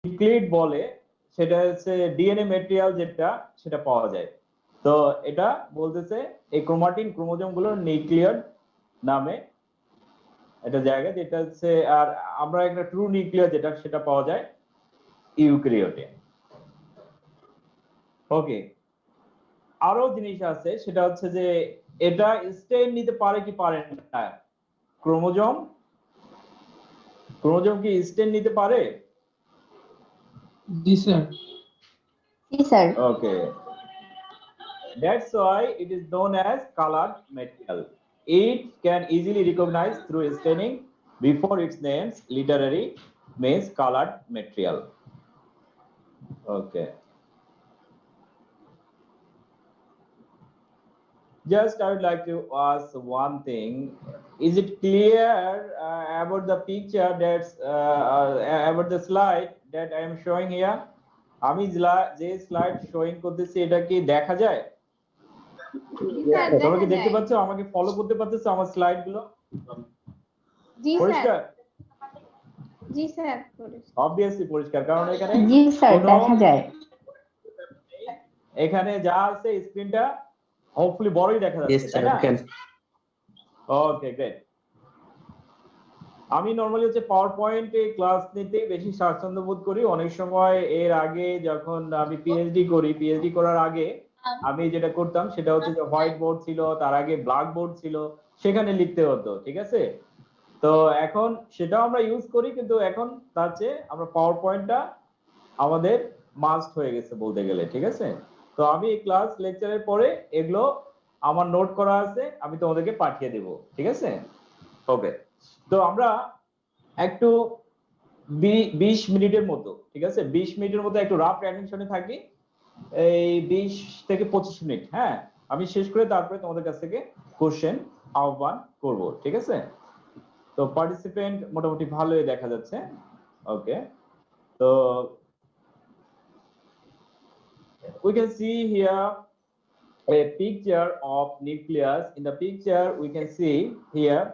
Nucleate বলে, সেটা হচ্ছে ডিএনএ ম্যাটেরিয়াল যেটা সেটা পাওয়া যায়। তো এটা বলতেছে এই ক্রোমাটিন ক্রোমোজোম গুলোর নিউক্লিয়েট নামে এটা জায়গা, যেটা হচ্ছে, আর আমরা একটা ট্রু নিউক্লিয়ার যেটা সেটা পাওয়া যায় ইউক্যারিওটে। ওকে, আরো জিনিস আছে, সেটা হচ্ছে যে এটা স্টেন নিতে পারে কি পারে না। ক্রোমোজোম ক্রোমোজোম কি স্টেন নিতে পারে? জি স্যার। জি sir. Okay, that's why it is known as colored material. It can easily recognize through staining before its names literary means colored material. Okay, just I would like to ask one thing. Is it clear about the picture that's about the slide that I am showing here? আমি যে slide showing করতেছি এটা কি দেখা যায়? তোমরা কি দেখতে পাচ্ছ? আমাকে ফলো করতে পারতেছো আমার স্লাইড গুলো? জি স্যার। পরিষ্কার? জি স্যার। অবভিয়াসলি পরিষ্কার, কারণ এখানে জি স্যার দেখা যায়। এখানে যা আছে স্ক্রিনটা হোপফুলি বড়ই দেখা যাচ্ছে, তাই না? ওকে, গ্রেট। আমি নরমালি হচ্ছে পাওয়ার পয়েন্টে ক্লাস নিতে বেশি স্বাচ্ছন্দ্য বোধ করি। অনেক সময় এর আগে যখন আমি পিএইচডি করার আগে আমি যেটা করতাম সেটা হচ্ছে যে হোয়াইট বোর্ড ছিল, তার আগে ব্ল্যাক বোর্ড ছিল, সেখানে লিখতে হতো, ঠিক আছে? তো এখন সেটাও আমরা ইউজ করি, কিন্তু এখন তার চেয়ে আমরা পাওয়ার পয়েন্টটা আমাদের মাস্ট হয়ে গেছে বলতে গেলে, ঠিক আছে? তো আমি ক্লাস লেকচারের পরে এগুলো আমার নোট করা আছে, আমি তোমাদেরকে পাঠিয়ে দেব, ঠিক আছে? ওকে, তো আমরা একটু 20 মিনিটের মতো, ঠিক আছে, 20 মিনিটের মতো একটু রাফ অ্যাটেনশনে থাকি, এই 20 থেকে 25 মিনিট। হ্যাঁ, আমি শেষ করে তারপরে তোমাদের কাছ থেকে কোশ্চেন আহ্বান করব, ঠিক আছে? তো পার্টিসিপেন্ট মোটামুটি ভালোই দেখা যাচ্ছে। ওকে, তো we can see here a picture of nucleus. In the picture we can see here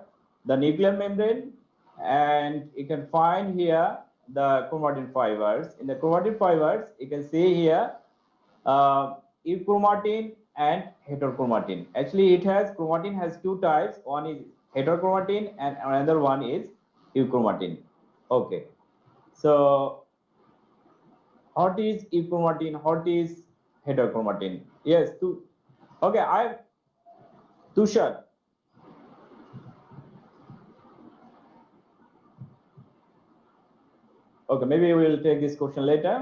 the nuclear membrane, and you can find here the chromatin fibers. In the chromatin fibers you can see here euchromatin and heterochromatin. Actually chromatin has two types, one is heterochromatin and another one is euchromatin. Okay, so what is euchromatin, what is heterochromatin? Yes, okay, Tushar. Okay, maybe we will take this question later.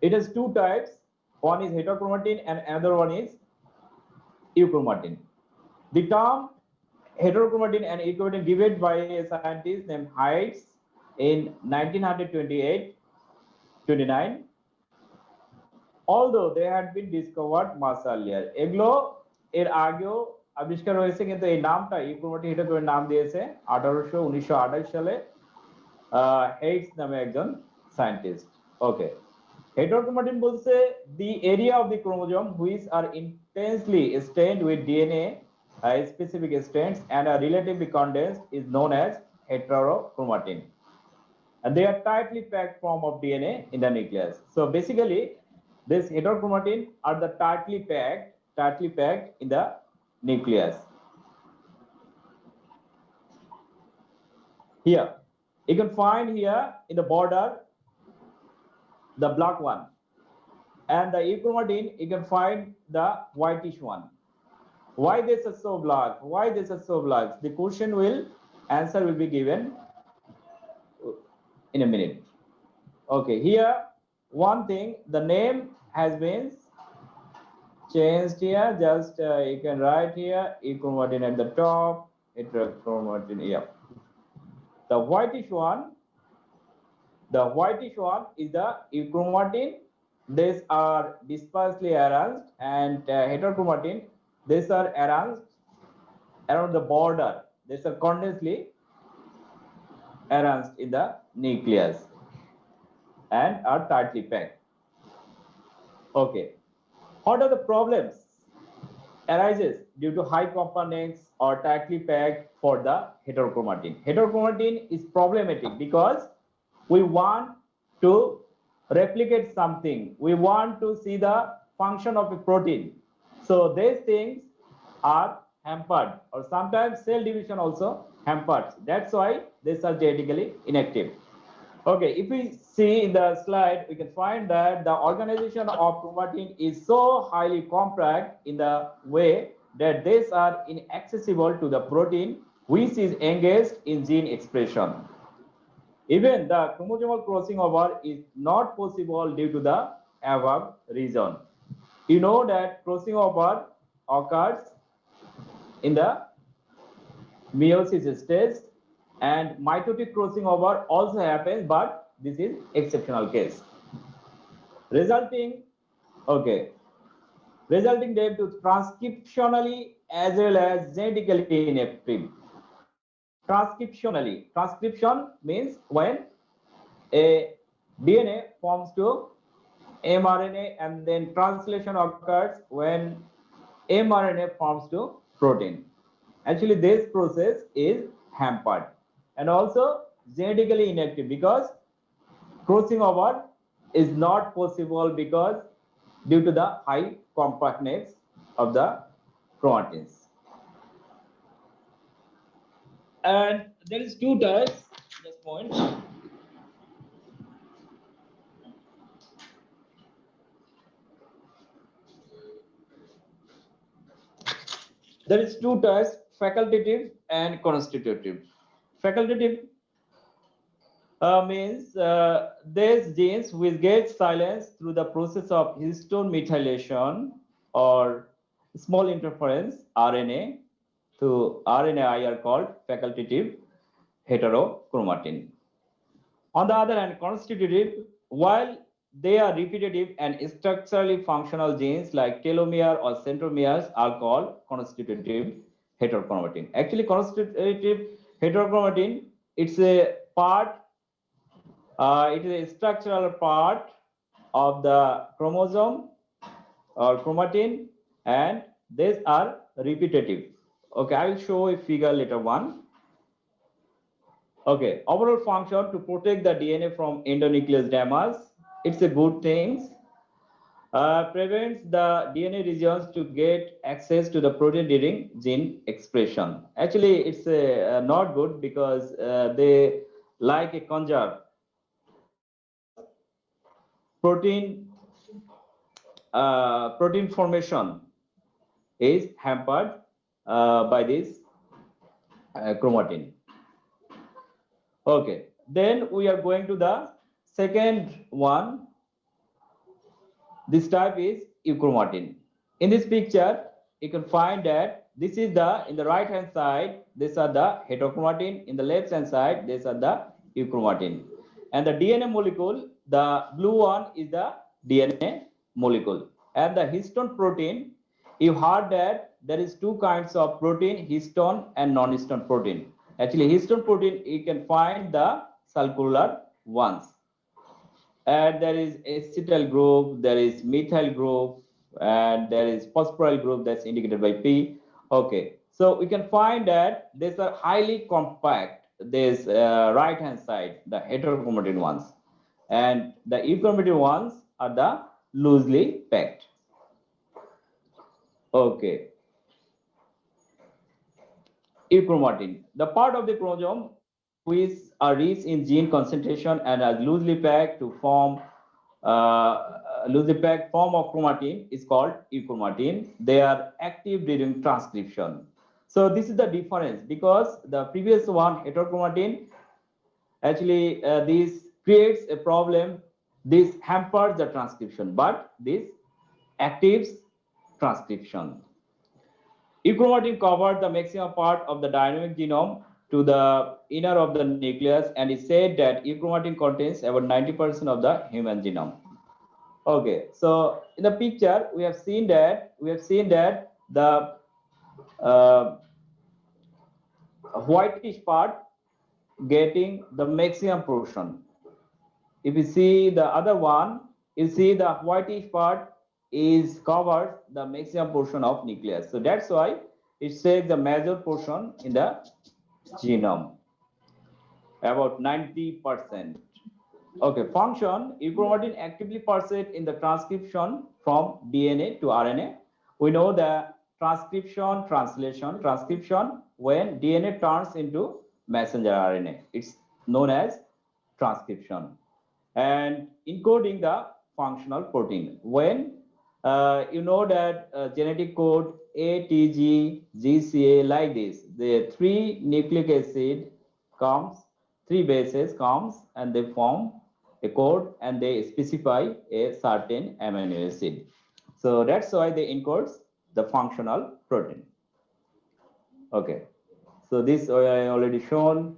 It has two types, one is heterochromatin and another one is euchromatin. The term heterochromatin and euchromatin given by a scientist named Heitz in 1928-29, although they had been discovered much earlier. এগুলো এর আগেও আবিষ্কার হয়েছে, কিন্তু এই নামটা euchromatin heterochromatin নাম দিয়েছে 1928 সালে হেইটস নামে একজন সায়েন্টিস্ট। ওকে, হেটেরোক্রোমাটিন বলছে the area of the chromosome which are intensely stained with DNA specific strands and are relatively condensed is known as heterochromatin, and they are tightly packed form of DNA in the nucleus. So basically this heterochromatin are the tightly packed in the nucleus. Here you can find here in the border the black one, and the euchromatin you can find the whitish one. Why this is so black? Why this is so black? The question answer will be given in a minute. Okay, here one thing, the name has been changed here. Just you can write here euchromatin at the top, heterochromatin here. The whitish one is the euchromatin. These are dispersely arranged, and heterochromatin, these are arranged around the border. These are condensedly arranged in the nucleus and are tightly packed. Okay, what are the problems arises due to high components or tightly packed for the heterochromatin. Heterochromatin is problematic because we want to replicate something. We want to see the function of a protein. So these things are hampered, or sometimes cell division also hampered. That's why these are genetically inactive. Okay, if we see in the slide, we can find that the organization of chromatin is so highly compact in the way that these are inaccessible to the protein which is engaged in gene expression. Even the chromosomal crossing over is not possible due to the above reason. You know that crossing over occurs in the meiosis stage, and mitotic crossing over also happens, but this is exceptional case. Resulting them to transcriptionally as well as genetically inactive. Transcription means when a DNA forms to mRNA, and then translation occurs when mRNA forms to protein. Actually, this process is hampered and also genetically inactive because crossing over is not possible because due to the high compactness of the chromatins. And there is two types. Just point. There is two types: facultative and constitutive. Facultative means these genes which get silenced through the process of histone methylation or small interference RNA to RNAi are called facultative heterochromatin. On the other hand, constitutive, while they are repetitive and structurally functional genes like telomere or centromeres are called constitutive heterochromatin. Actually, constitutive heterochromatin, it's a part, it is a structural part of the chromosome or chromatin, and these are repetitive. Okay, I will show a figure later on. Okay, overall function to protect the DNA from endonuclease damage. It's a good thing. Prevents the DNA regions to get access to the protein during gene expression. Actually, it's not good because they like a conserve because protein formation is hampered by this chromatin. Okay, then we are going to the second one. This type is euchromatin. In this picture, you can find that this is in the right hand side, these are the heterochromatin. In the left hand side, these are the euchromatin. And the DNA molecule, the blue one is the DNA molecule. And the histone protein, you heard that there is two kinds of protein, histone and non-histone protein. Actually, histone protein, you can find the circular ones. And there is acetyl group, there is methyl group, and there is phosphoryl group that's indicated by P. Okay, so we can find that these are highly compact, this right hand side, the heterochromatin ones, and the euchromatin ones are the loosely packed. Okay. Euchromatin, the part of the chromosome which are rich in gene concentration and are loosely packed to form loosely packed form of chromatin is called euchromatin. They are active during transcription. So this is the difference, because the previous one, heterochromatin, actually this creates a problem. This hampers the transcription, but this actives transcription. Euchromatin covered the maximum part of the dynamic genome to the inner of the nucleus, and it said that euchromatin contains about 90% of the human genome. Okay, so in the picture we have seen that the whitish part getting the maximum portion. If you see the other one, you see the whitish part is covers the maximum portion of nucleus. So that's why it says the major portion in the genome, about 90%. Okay, function, euchromatin actively participates in the transcription from DNA to RNA. We know the transcription, transcription when DNA turns into messenger RNA. It's known as transcription. And encoding the functional protein. When you know that genetic code ATG, GCA like this, the 3 nucleic acid comes, 3 bases comes and they form a code and they specify a certain amino acid. So that's why they encode the functional protein. Okay, so this I already shown.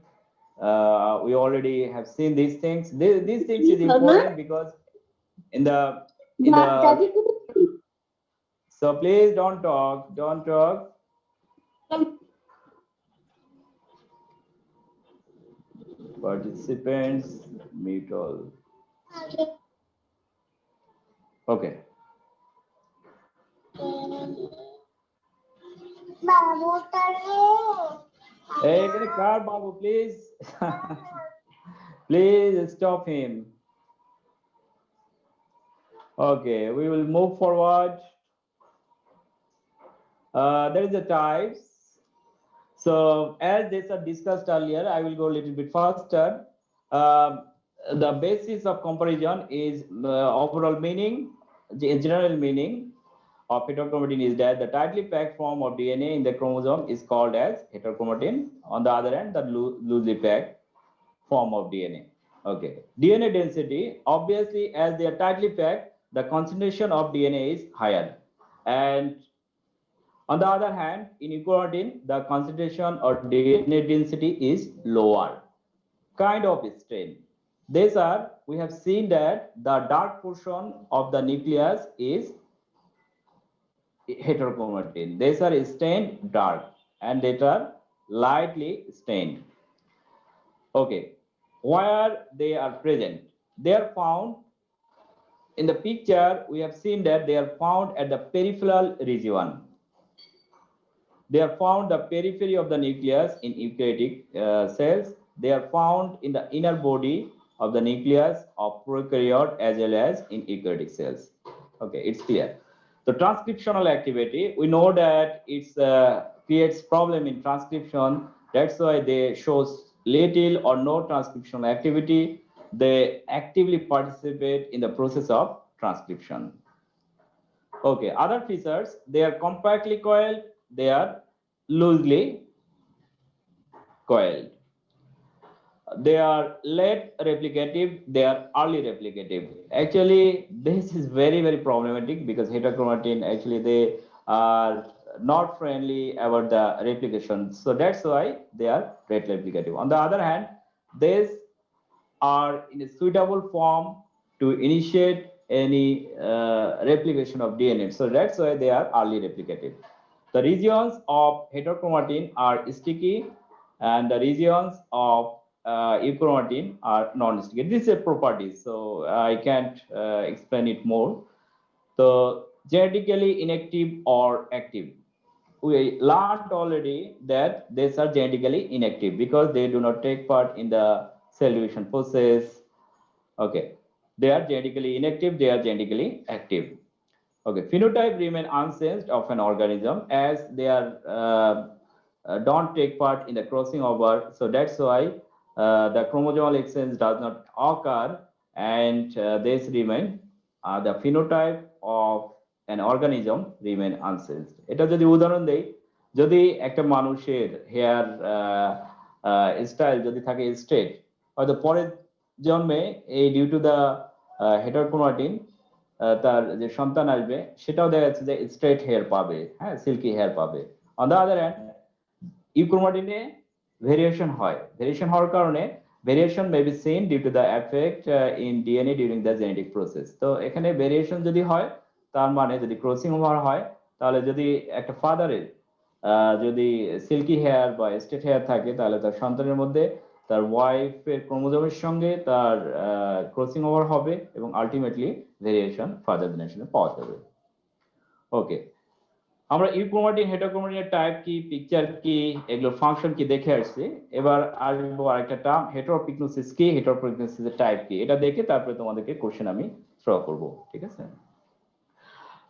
We already have seen these things. These things is important because in the so please don't talk. Participants mute all. Okay. Hey, can you car, Babu, please? Please stop him. Okay, we will move forward. There is the types. So as these are discussed earlier, I will go a little bit faster. The basis of comparison is overall meaning, the general meaning of heterochromatin is that the tightly packed form of DNA in the chromosome is called as heterochromatin. On the other hand, the loosely packed form of DNA. Okay, DNA density, obviously as they are tightly packed, the concentration of DNA is higher. And on the other hand, in euchromatin, the concentration or DNA density is lower, kind of strain. These are, we have seen that the dark portion of the nucleus is heterochromatin. These are stained dark and they are lightly stained. Okay, where they are present? They are found in the picture. We have seen that they are found at the peripheral region. They are found the periphery of the nucleus in eukaryotic cells. They are found in the inner body of the nucleus of prokaryote as well as in eukaryotic cells. Okay, it's clear. The transcriptional activity, we know that it creates problem in transcription. That's why they shows little or no transcriptional activity. They actively participate in the process of transcription. Okay, other features, they are compactly coiled, they are loosely coiled. They are late replicative, they are early replicative. Actually, this is very, very problematic because heterochromatin, actually, they are not friendly about the replication. So that's why they are late replicative. On the other hand, these are in a suitable form to initiate any replication of DNA. So that's why they are early replicative. The regions of heterochromatin are sticky and the regions of euchromatin are non-sticky. This is a property, so I can't explain it more. So genetically inactive or active. We learned already that these are genetically inactive because they do not take part in the cell division process. Okay, they are genetically inactive, they are genetically active. Okay, phenotype remain unchanged of an organism as they are don't take part in the crossing over. So that's why the chromosomal exchange does not occur and this remain the phenotype of an organism remain unchanged. এটা যদি উদাহরণ দেই, যদি একটা মানুষের hair style যদি থাকে straight, হয়তো পরের জন্মে এই ডিউ টু দ্য হেটারোক্রোমাটিন তার যে সন্তান আসবে সেটাও দেখা যাচ্ছে যে স্ট্রেট হেয়ার পাবে, হ্যাঁ, সিল্কি হেয়ার পাবে। অন দ্য আদার হ্যান্ড ইউক্রোমাটিনে ভেরিয়েশন হয়, ভেরিয়েশন হওয়ার কারণে variation may be seen due to the effect in DNA during the genetic process. তো এখানে ভেরিয়েশন যদি হয় তার মানে যদি ক্রসিং ওভার হয় তাহলে যদি একটা ফাদারের যদি সিল্কি হেয়ার বা স্ট্রেট হেয়ার থাকে তাহলে তার সন্তানের মধ্যে তার ওয়াইফের ক্রোমোজোমের সঙ্গে তার ক্রসিং ওভার হবে এবং আলটিমেটলি ভেরিয়েশন ফাদার জেনারেশনে পাওয়া যাবে। ওকে, আমরা ইউক্রোমাটিন হেটারোক্রোমাটিনের টাইপ কি, পিকচার কি, এগুলোর ফাংশন কি দেখে আসছি। এবার আসবো আরেকটা টার্ম হেটারোপিগনোসিস কি, হেটারোপিগনোসিসের টাইপ কি, এটা দেখে তারপরে তোমাদেরকে কোশ্চেন আমি থ্রো করব, ঠিক আছে।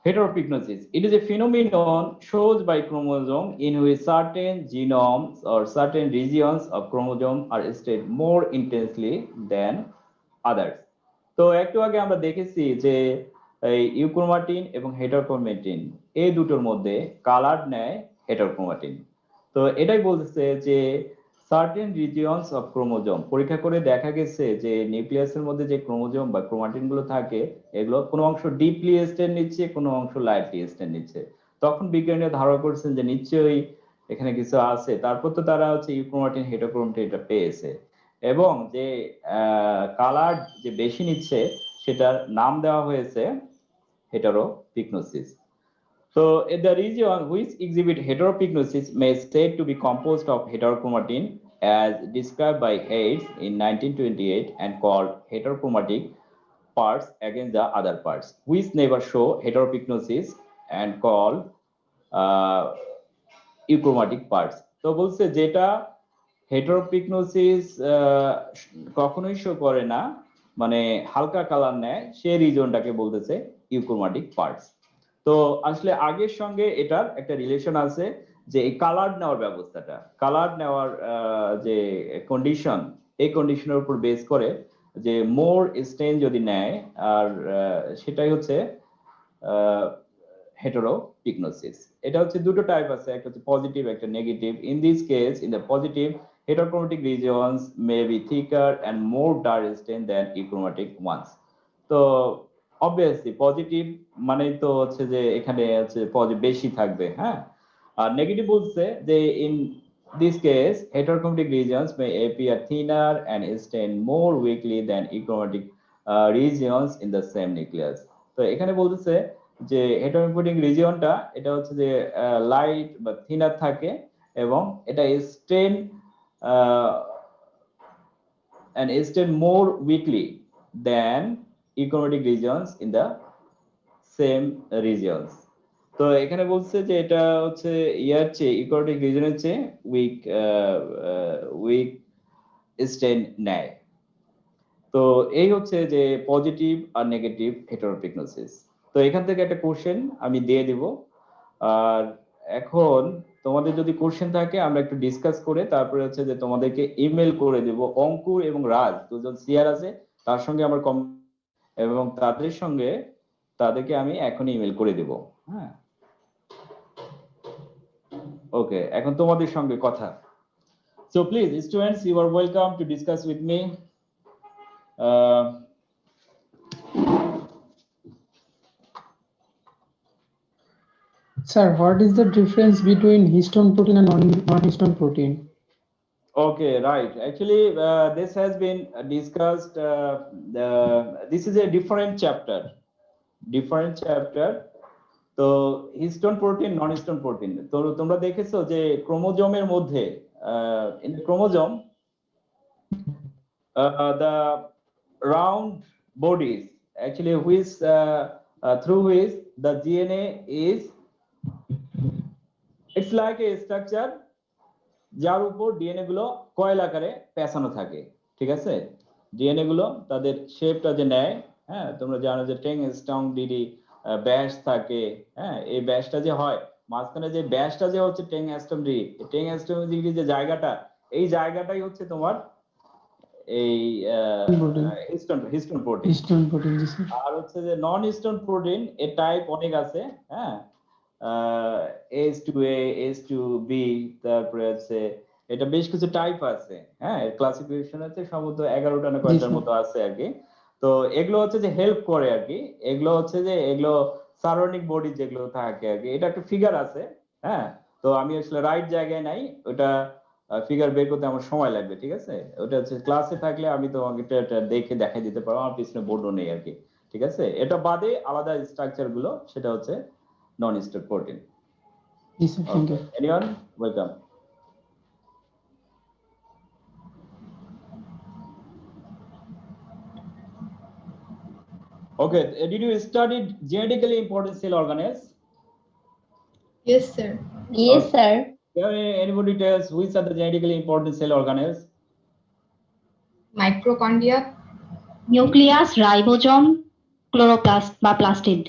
Heteropignosis. It is a phenomenon shown by chromosome in which certain genomes or certain regions of chromosome are state more intensely than others. তো একটু আগে আমরা দেখেছি যে এই ইউক্রোমাটিন এবং হেটারোক্রোমাটিন এই দুটোর মধ্যে কালার নেয় হেটারোক্রোমাটিন। তো এটাই বলতেছে যে সার্টেন রিজিয়নস অফ ক্রোমোজোম পরীক্ষা করে দেখা গেছে যে নিউক্লিয়াসের মধ্যে যে ক্রোমোজোম বা ক্রোমাটিন গুলো থাকে এগুলো কোনো অংশ ডিপলি স্টেন নিচ্ছে, কোনো অংশ লাইটলি স্টেন নিচ্ছে। তখন বিজ্ঞানীরা ধারণা করছেন যে নিশ্চয়ই এখানে কিছু আছে, তারপর তো তারা হচ্ছে ইউক্রোমাটিন হেটারোক্রোমাটিন এটা পেয়েছে এবং যে কালার যে বেশি নিচ্ছে সেটার নাম দেওয়া হয়েছে হেটারোপিগনোসিস। So the region which exhibit heteropignosis may said to be composed of heterochromatin as described by Hayes in 1928 and called heterochromatic parts against the other parts, which never show heteropignosis and called euchromatic parts. তো বলছে যেটা হেটারোপিগনোসিস কখনোই show করে না, মানে হালকা colour নেয়, সেই রিজনটাকে বলতেছে ইউক্রোমাটিক পার্টস। তো আসলে আগের সঙ্গে এটার একটা রিলেশন আছে যে এই কালার নেওয়ার ব্যবস্থাটা, কালার নেওয়ার যে কন্ডিশন, এই কন্ডিশনের উপর বেস করে যে মোর স্টেন যদি নেয় আর সেটাই হচ্ছে হেটারোপিগনোসিস। এটা হচ্ছে দুটো টাইপ আছে, একটা হচ্ছে পজিটিভ, একটা negative. In this case, in the positive heterochromatic regions may be thicker and more dark stained than euchromatic ones. তো obviously পজিটিভ মানে তো হচ্ছে যে এখানে হচ্ছে বেশি থাকবে, হ্যাঁ। আর নেগেটিভ বলছে যে in this case heterochromatic regions may appear thinner and stain more weakly than euchromatic regions in the same nucleus. তো এখানে বলতেছে যে হেটারোক্রোমাটিক রিজিয়নটা এটা হচ্ছে যে লাইট বা থিনার থাকে এবং এটা স্টেন and stain more weakly than euchromatic regions in the same regions. তো এখানে বলছে যে এটা হচ্ছে ইয়ার চেয়ে ইউক্রোমাটিক রিজনের চেয়ে উইক স্টেন নেয়। তো এই হচ্ছে যে পজিটিভ আর নেগেটিভ হেটারোপিগনোসিস। তো এখান থেকে একটা কোশ্চেন আমি দিয়ে দিব, আর এখন তোমাদের যদি কোশ্চেন থাকে আমরা একটু ডিসকাস করে তারপরে হচ্ছে যে তোমাদেরকে ইমেল করে দেব। অঙ্কুর এবং রাজ দুজন সিআর আছে, তার সঙ্গে আমার এবং তাদেরকে আমি এখনই ইমেল করে দেব, হ্যাঁ। ওকে, এখন তোমাদের সঙ্গে কথা। So please students, you are welcome to discuss with me. Sir, what is the difference between histone protein and non-histone protein? Okay, right. Actually, this has been discussed. This is a different chapter. তো histone protein, নন histone protein, তো তোমরা দেখেছো যে ক্রোমোজোমের মধ্যে in the chromosome the round bodies actually which through which the DNA is, it's like a structure যার উপর DNA গুলো কয়েল আকারে পেঁচানো থাকে, ঠিক আছে। ডিএনএ গুলো তাদের শেপটা যে নেয়, হ্যাঁ, তোমরা জানো যে টেং স্ট্রং ডিডি ব্যাস থাকে, হ্যাঁ, এই ব্যাসটা যে হয় মাঝখানে যে ব্যাসটা যে হচ্ছে টেং স্ট্রং ডিডি যে জায়গাটা, এই জায়গাটাই হচ্ছে তোমার এই হিস্টোন প্রোটিন। আর হচ্ছে যে নন হিস্টোন প্রোটিন এর টাইপ অনেক আছে, হ্যাঁ, H2A, H2B, তারপরে আছে এটা বেশ কিছু টাইপ আছে, হ্যাঁ, এর ক্লাসিফিকেশন আছে সম্ভবত 11টা না কয়টার মতো আছে আর কি। তো এগুলো হচ্ছে যে হেল্প করে আর কি, এগুলো হচ্ছে যে এগুলো সারাউন্ডিং বডি যেগুলো থাকে আর কি। এটা একটা ফিগার আছে, হ্যাঁ, তো আমি আসলে রাইট জায়গায় নাই, ওটা ফিগার বের করতে আমার সময় লাগবে, ঠিক আছে। ওটা হচ্ছে ক্লাসে থাকলে আমি তোমাকে এটা দেখে দেখাই দিতে পারবো, আমার পিছনে বোর্ডও নেই আর কি, ঠিক আছে। এটা বাদে আলাদা স্ট্রাকচার গুলো সেটা হচ্ছে non-histone protein. Yes, sir. Thank you. Anyone? Welcome. Okay, did you study genetically important cell organelles? Yes, sir. Yes, Okay. sir. Can anybody tell us which are the genetically important cell organelles? Mitochondria. Nucleus, ribosome, chloroplast বা plastid.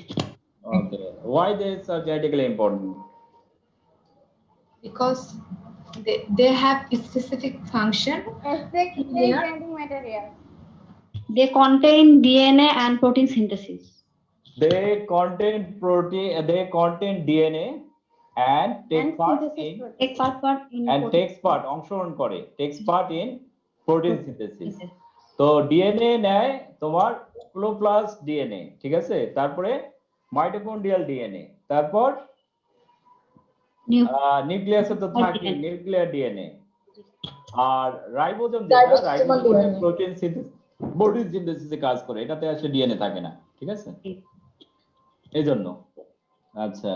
Okay. Why these are genetically important? Because they have a specific function. Especially Yeah. genetic material. They contain DNA and protein synthesis. They contain protein. They contain DNA and take And part synthesis in protein. Take part in and protein takes part অংশগ্রহণ করে takes part in protein synthesis. synthesis. তো DNA নেয় তোমার chloroplast DNA, ঠিক আছে, তারপরে mitochondrial DNA, তারপর নিউক্লিয়াসে তো থাকে DNA নিউক্লিয়ার ডিএনএ, আর রাইবোজোম যেটা রাইবোজোম প্রোটিন সিনথেসিসে কাজ করে, এটাতে আসলে ডিএনএ থাকে না, ঠিক আছে, এই জন্য। আচ্ছা,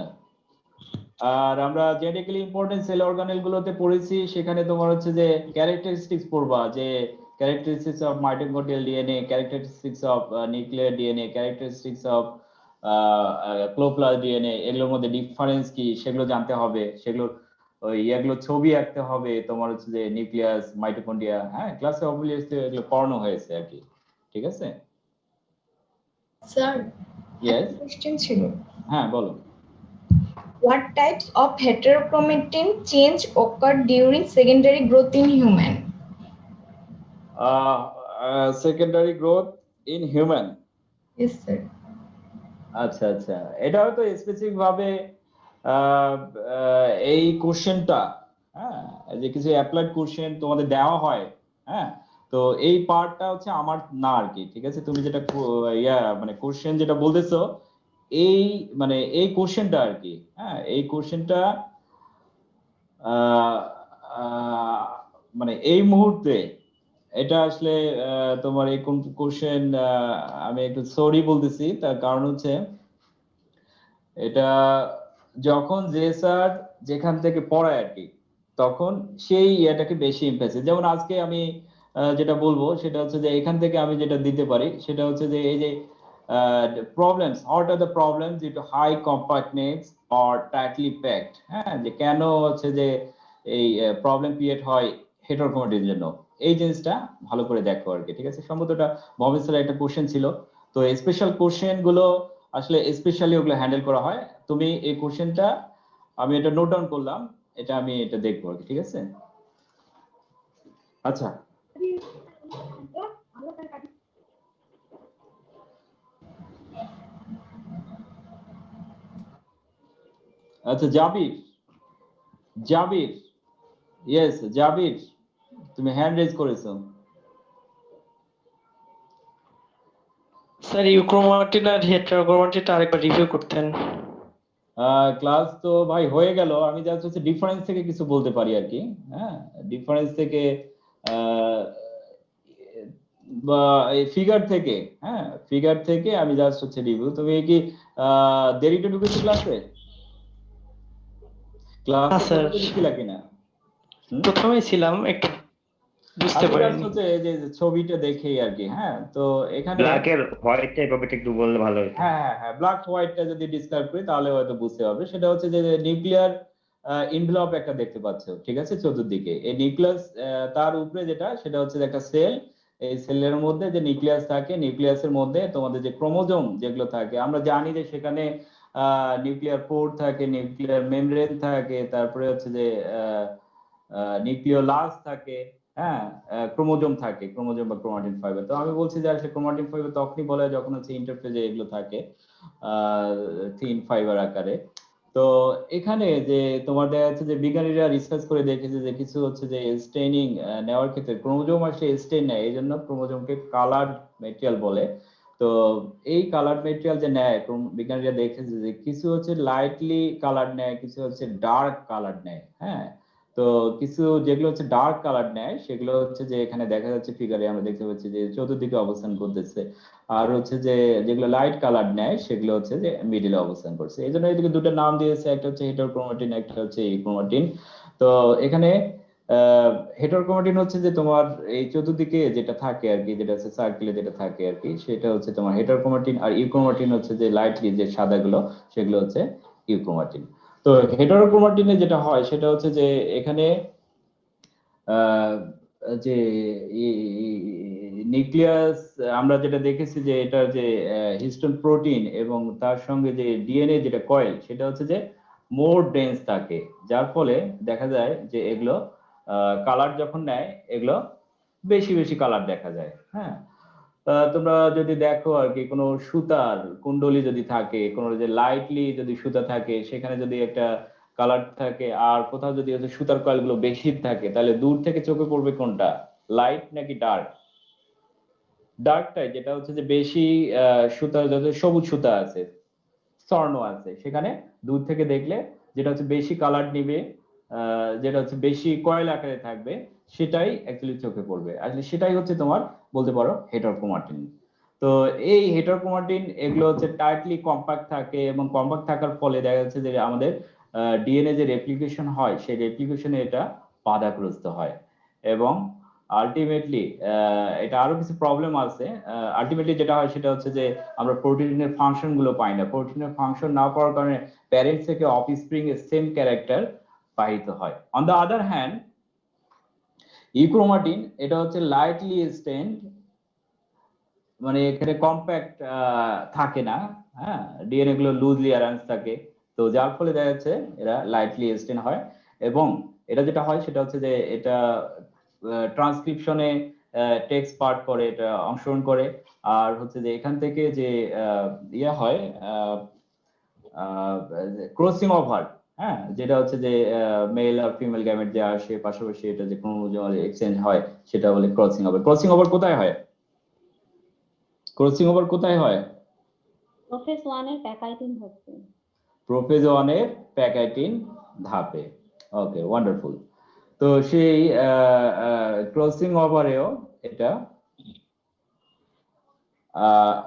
আর আমরা জেনেটিক্যালি ইম্পর্টেন্ট সেল অর্গানেল গুলোতে পড়েছি, সেখানে তোমার হচ্ছে যে ক্যারেক্টারিস্টিক্স পড়বা, যে characteristics of mitochondrial DNA, characteristics of nuclear DNA, characteristics of chloroplast DNA, এগুলোর মধ্যে ডিফারেন্স কি সেগুলো জানতে হবে, সেগুলোর ওই এগুলো ছবি আঁকতে হবে, তোমার হচ্ছে যে নিউক্লিয়াস, মাইটোকন্ড্রিয়া, হ্যাঁ ক্লাসে অবভিয়াসলি এগুলো পড়ানো হয়েছে আর কি, ঠিক আছে। Sir, ইয়েস, question ছিল। হ্যাঁ বলো। What types of heterochromatin change occur during secondary growth in human? Secondary growth in human. Yes, sir. আচ্ছা আচ্ছা, এটা হয়তো স্পেসিফিক ভাবে এই কোশ্চেনটা, হ্যাঁ, যে কিছু অ্যাপ্লাইড কোশ্চেন তোমাদের দেওয়া হয়, হ্যাঁ, তো এই পার্টটা হচ্ছে আমার না আর কি, ঠিক আছে। তুমি যেটা মানে কোশ্চেন যেটা বলতেছো, এই মানে এই কোশ্চেনটা আর কি, হ্যাঁ, এই কোশ্চেনটা মানে এই মুহূর্তে এটা আসলে তোমার এই কোন কোশ্চেন, আমি একটু সরি বলতেছি, তার কারণ হচ্ছে এটা যখন যে স্যার যেখান থেকে পড়ায় আর কি, তখন সেই এটাকে বেশি এমফাসিস, যেমন আজকে আমি যেটা বলবো সেটা হচ্ছে যে এখান থেকে আমি যেটা দিতে পারি সেটা হচ্ছে যে এই যে problems, what are the problems due to high compactness or tightly packed, হ্যাঁ, যে কেন হচ্ছে যে এই প্রবলেম ক্রিয়েট হয় হেটারোক্রোমাটির জন্য, এই জিনিসটা ভালো করে দেখো আর কি, ঠিক আছে। সম্ভবত এটা ভবেশ স্যারের একটা কোশ্চেন ছিল, তো স্পেশাল কোশ্চেন গুলো আসলে স্পেশালি ওগুলো হ্যান্ডেল করা হয়। তুমি এই কোশ্চেনটা, আমি এটা নোট ডাউন করলাম, এটা আমি এটা দেখবো আর কি, ঠিক আছে। আচ্ছা, আচ্ছা জাবির, জাবির, ইয়েস জাবির, তুমি হ্যান্ড রেজ করেছো। স্যার ইউক্রোমাটিন আর হেটারোক্রোমাটিনটা আরেকবার রিভিউ করতেন। ক্লাস তো ভাই হয়ে গেল, আমি জাস্ট হচ্ছে ডিফারেন্স থেকে কিছু বলতে পারি আর কি, হ্যাঁ, ডিফারেন্স থেকে বা এই ফিগার থেকে, হ্যাঁ, ফিগার থেকে আমি জাস্ট হচ্ছে রিভিউ। তুমি কি দেরিতে ঢুকেছো ক্লাসে? ক্লাসে স্যার ছিল কিনা? প্রথমেই ছিলাম, একটু বুঝতে পারিনি। হচ্ছে যে ছবিটা দেখেই আর কি, হ্যাঁ, তো এখানে ব্ল্যাক এর হোয়াইট টাইপ ব্যাপারটা একটু বললে ভালো হতো। হ্যাঁ হ্যাঁ হ্যাঁ, ব্ল্যাক হোয়াইটটা যদি ডিসক্রাইব করি তাহলে হয়তো বুঝতে হবে। সেটা হচ্ছে যে নিউক্লিয়ার এনভেলপ একটা দেখতে পাচ্ছ, ঠিক আছে, চতুর্দিকে এই নিউক্লিয়াস, তার উপরে যেটা সেটা হচ্ছে একটা সেল, এই সেলের মধ্যে যে নিউক্লিয়াস থাকে, নিউক্লিয়াসের মধ্যে তোমাদের যে ক্রোমোজোম যেগুলো থাকে, আমরা জানি যে সেখানে নিউক্লিয়ার পোর থাকে, নিউক্লিয়ার মেমব্রেন থাকে, তারপরে হচ্ছে যে নিউক্লিওলাস থাকে, হ্যাঁ, ক্রোমোজোম থাকে, ক্রোমোজোম বা ক্রোমাটিন ফাইবার। তো আমি বলছি যে আসলে ক্রোমাটিন ফাইবার তখনই বলা হয় যখন হচ্ছে ইন্টারফেজে এগুলো থাকে থিন ফাইবার আকারে। তো এখানে যে তোমার দেখা যাচ্ছে যে বিজ্ঞানীরা রিসার্চ করে দেখেছে যে কিছু হচ্ছে যে স্টেইনিং নেওয়ার ক্ষেত্রে ক্রোমোজোম আসলে স্টেইন নেয়, এই জন্য ক্রোমোজোমকে কালার্ড মেটেরিয়াল বলে। তো এই কালার্ড মেটেরিয়াল যে নেয়, বিজ্ঞানীরা দেখেছে যে কিছু হচ্ছে লাইটলি কালার নেয়, কিছু হচ্ছে ডার্ক কালার নেয়, হ্যাঁ। তো কিছু যেগুলো হচ্ছে ডার্ক কালার নেয় সেগুলো হচ্ছে যে এখানে দেখা যাচ্ছে ফিগারে আমরা দেখতে পাচ্ছি যে চতুর্দিকে অবস্থান করতেছে, আর হচ্ছে যে যেগুলো লাইট কালার নেয় সেগুলো হচ্ছে যে মিডিলে অবস্থান করছে। এই জন্য এদিকে দুটো নাম দিয়েছে, একটা হচ্ছে হেটারোক্রোমাটিন, একটা হচ্ছে ইউক্রোমাটিন। তো এখানে হেটারোক্রোমাটিন হচ্ছে যে তোমার এই চতুর্দিকে যেটা থাকে আর কি, যেটা হচ্ছে সার্কেলে যেটা থাকে আর কি, সেটা হচ্ছে তোমার হেটারোক্রোমাটিন, আর ইউক্রোমাটিন হচ্ছে যে লাইটলি যে সাদাগুলো সেগুলো হচ্ছে ইউক্রোমাটিন। তো তো হেটারোক্রোমাটিনে যেটা হয় সেটা হচ্ছে যে এখানে আহ, যে নিউক্লিয়াস আমরা যেটা দেখেছি যে এটা যে হিস্টোন প্রোটিন এবং তার সঙ্গে যে ডিএনএ যেটা কয়েল সেটা হচ্ছে যে মোর ডেন্স থাকে, যার ফলে দেখা যায় যে এগুলো কালার যখন নেয় এগুলো বেশি বেশি কালার দেখা যায়। হ্যাঁ, তোমরা যদি দেখো আর কি কোনো সুতার কুণ্ডলী যদি থাকে, কোনো যে লাইটলি যদি সুতা থাকে সেখানে যদি একটা কালার থাকে, আর কোথাও যদি হচ্ছে সুতার কয়েল গুলো বেশি থাকে, তাহলে দূর থেকে চোখে পড়বে কোনটা, লাইট নাকি ডার্ক? ডার্কটাই, যেটা হচ্ছে যে বেশি সুতা, যত সবুজ সুতা আছে, স্বর্ণ আছে, সেখানে দূর থেকে দেখলে যেটা হচ্ছে বেশি কালার নিবে, যেটা হচ্ছে বেশি কয়েল আকারে থাকবে, সেটাই অ্যাকচুয়ালি চোখে পড়বে। আসলে সেটাই হচ্ছে তোমার বলতে পারো হেটারোক্রোমাটিন। তো এই হেটারোক্রোমাটিন এগুলো হচ্ছে টাইটলি কম্প্যাক্ট থাকে, এবং কম্প্যাক্ট থাকার ফলে দেখা যাচ্ছে যে আমাদের ডিএনএ যে রেপ্লিকেশন হয় সেই রেপ্লিকেশনে এটা বাধাগ্রস্ত হয়, এবং আলটিমেটলি এটা আরো কিছু প্রবলেম আছে। আলটিমেটলি যেটা হয় সেটা হচ্ছে যে আমরা প্রোটিনের ফাংশন গুলো পাই না, প্রোটিনের ফাংশন না পাওয়ার কারণে প্যারেন্টস থেকে অফস্প্রিং এর সেম ক্যারেক্টার বাহিত হয়। On the other hand euchromatin এটা হচ্ছে লাইটলি স্টেন্ড, মানে এখানে কম্প্যাক্ট থাকে না, হ্যাঁ, ডিএনএ গুলো লুজলি অ্যারেঞ্জ থাকে, তো যার ফলে দেখা যাচ্ছে এরা লাইটলি স্টেন হয়। এবং এটা যেটা হয় সেটা হচ্ছে যে এটা ট্রান্সক্রিপশনে টেক্সট পার্ট করে, এটা অংশগ্রহণ করে, আর হচ্ছে যে এখান থেকে যে ইয়ে হয় ক্রসিং ওভার, হ্যাঁ, যেটা হচ্ছে যে মেল আর ফিমেল গ্যামেট যে আসে পাশাপাশি এটা যে ক্রোমোজোমাল এক্সচেঞ্জ হয় সেটা বলে ক্রসিং ওভার। ক্রসিং ওভার কোথায় হয়? ক্রসিং ওভার কোথায় হয়? প্রোফেজ 1 এর প্যাকাইটিন হচ্ছে। প্রোফেজ 1 এর প্যাকাইটিন ধাপে। ওকে, ওয়ান্ডারফুল। তো সেই ক্রসিং ওভারেও এটা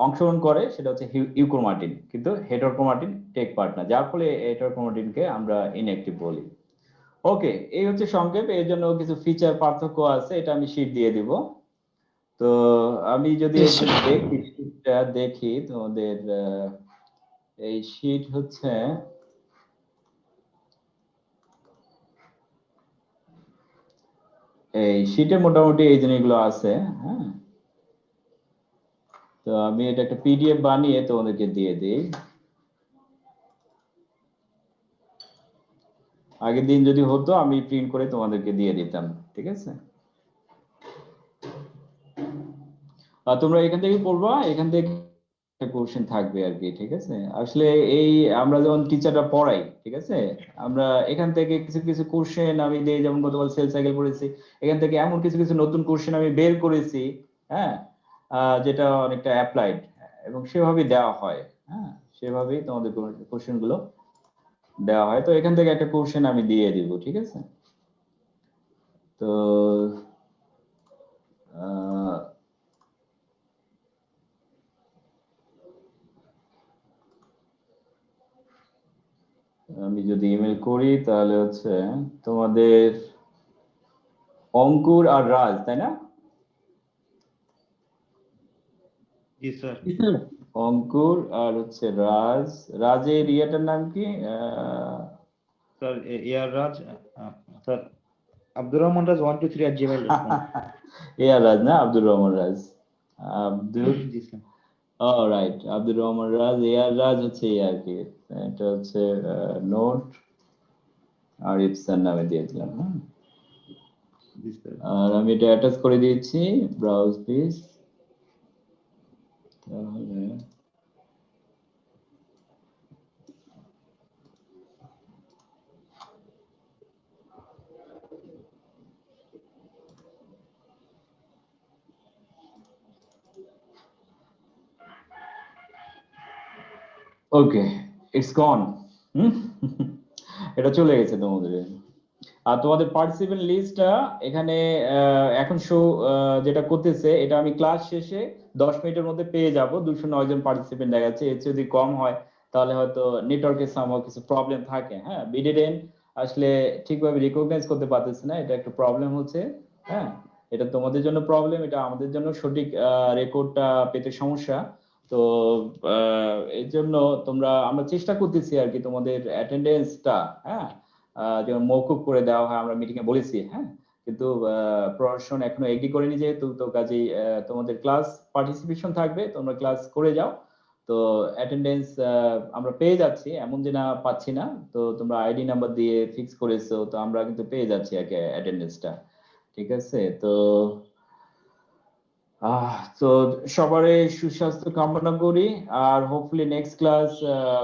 অংশগ্রহণ করে, সেটা হচ্ছে ইউক্রোমাটিন, কিন্তু হেটারোক্রোমাটিন টেক পার্ট না, যার ফলে হেটারোক্রোমাটিনকে আমরা ইনঅ্যাক্টিভ বলি। ওকে, এই হচ্ছে সংক্ষেপ, এর জন্য কিছু ফিচার পার্থক্য আছে, এটা আমি শীট দিয়ে দিব। তো আমি যদি Yes, sir. দেখি শীটটা দেখি তোমাদের, এই শীট হচ্ছে এই শীটে মোটামুটি এই জিনিসগুলো আছে। হ্যাঁ, তো আমি এটা একটা পিডিএফ বানিয়ে তোমাদেরকে দিয়ে দিই। আগের দিন যদি হতো আমি প্রিন্ট করে তোমাদেরকে দিয়ে দিতাম, ঠিক আছে? আর তোমরা এখান থেকে পড়বা, এখান থেকে কোশ্চেন থাকবে আর কি, ঠিক আছে? আসলে এই আমরা যখন টিচাররা পড়াই, ঠিক আছে, আমরা এখান থেকে কিছু কিছু কোশ্চেন আমি দেই, যেমন গতকাল সেল সাইকেল পড়েছি, এখান থেকে এমন কিছু কিছু নতুন কোশ্চেন আমি বের করেছি, হ্যাঁ, যেটা অনেকটা অ্যাপ্লাইড, এবং সেভাবেই দেওয়া হয়। হ্যাঁ, সেভাবেই তোমাদের কোশ্চেন গুলো দেওয়া হয়। তো এখান থেকে একটা কোশ্চেন আমি দিয়ে দিব, ঠিক আছে? তো আমি যদি ইমেল করি তাহলে হচ্ছে তোমাদের অঙ্কুর আর রাজ, তাই না? জি স্যার। অঙ্কুর আর হচ্ছে রাজ। রাজের ইয়েটার নাম কি? স্যার এআর রাজ, স্যার আব্দুর রহমান রাজ 123@gmail.com। এআর রাজ না, আব্দুর রহমান রাজ। আব্দুর, জি স্যার। রাইট, আব্দুর রহমান রাজ। এআর রাজ হচ্ছে এই আর কি, এটা হচ্ছে নোট আর ইপসান নামে দিয়ে দিলাম। হ্যাঁ, জি স্যার। আর আমি এটা অ্যাটাচ করে দিয়েছি, ব্রাউজ প্লিজ। তাহলে ওকে, ইটস গন। এটা চলে গেছে তোমাদের। আর তোমাদের পার্টিসিপেন্ট লিস্টটা এখানে এখন শো যেটা করতেছে, এটা আমি ক্লাস শেষে 10 মিনিটের মধ্যে পেয়ে যাব। 209 জন পার্টিসিপেন্ট দেখা যাচ্ছে, এর চেয়ে যদি কম হয় তাহলে হয়তো নেটওয়ার্কের সামহাও কিছু প্রবলেম থাকে। হ্যাঁ, বিডিডেন আসলে ঠিকভাবে রিকগনাইজ করতে পারতেছে না, এটা একটা প্রবলেম হচ্ছে। হ্যাঁ, এটা তোমাদের জন্য প্রবলেম, এটা আমাদের জন্য সঠিক রেকর্ডটা পেতে সমস্যা। তো এর জন্য আমরা চেষ্টা করতেছি আর কি তোমাদের অ্যাটেন্ডেন্সটা, হ্যাঁ, যেমন মওকুফ করে দেওয়া হয়, আমরা মিটিং এ বলেছি, হ্যাঁ, কিন্তু প্রশাসন এখনো এগ্রি করেনি, যেহেতু তো কাজেই তোমাদের ক্লাস পার্টিসিপেশন থাকবে, তোমরা ক্লাস করে যাও। তো অ্যাটেন্ডেন্স আমরা পেয়ে যাচ্ছি, এমন যে না পাচ্ছি না। তো তোমরা আইডি নাম্বার দিয়ে ফিক্স করেছো, তো আমরা কিন্তু পেয়ে যাচ্ছি আর কি অ্যাটেন্ডেন্সটা, ঠিক আছে? তো তো সবারই সুস্বাস্থ্য কামনা করি। আর হোপফুলি নেক্সট ক্লাস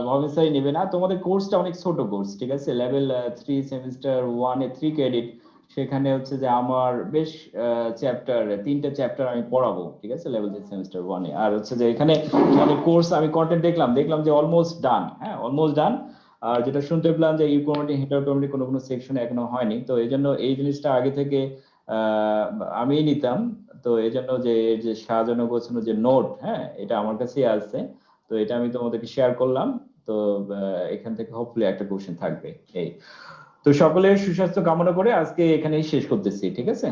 ভবিষ্যৎ নেবে না, তোমাদের কোর্সটা অনেক ছোট কোর্স, ঠিক আছে? লেভেল 3 সেমিস্টার 1 এ 3 ক্রেডিট, সেখানে হচ্ছে যে আমার বেশ চ্যাপ্টার 3টা চ্যাপ্টার আমি পড়াবো, ঠিক আছে, লেভেল 3 সেমিস্টার 1 এ। আর হচ্ছে যে এখানে তোমাদের কোর্স আমি কন্টেন্ট দেখলাম যে অলমোস্ট ডান, হ্যাঁ, অলমোস্ট ডান। আর যেটা শুনতে পেলাম যে ইউকোমেটি হেটারোকমেটি কোনো সেকশনে এখনো হয়নি, তো এই জন্য এই জিনিসটা আগে থেকে আমি নিতাম। তো এই জন্য যে সাজানো গোছানো যে নোট, হ্যাঁ, এটা আমার কাছেই আছে। তো এটা আমি তোমাদেরকে শেয়ার করলাম। তো এখান থেকে হোপফুলি একটা কোশ্চেন থাকবে। এই তো সকলের সুস্বাস্থ্য কামনা করে আজকে এখানেই শেষ করতেছি, ঠিক আছে?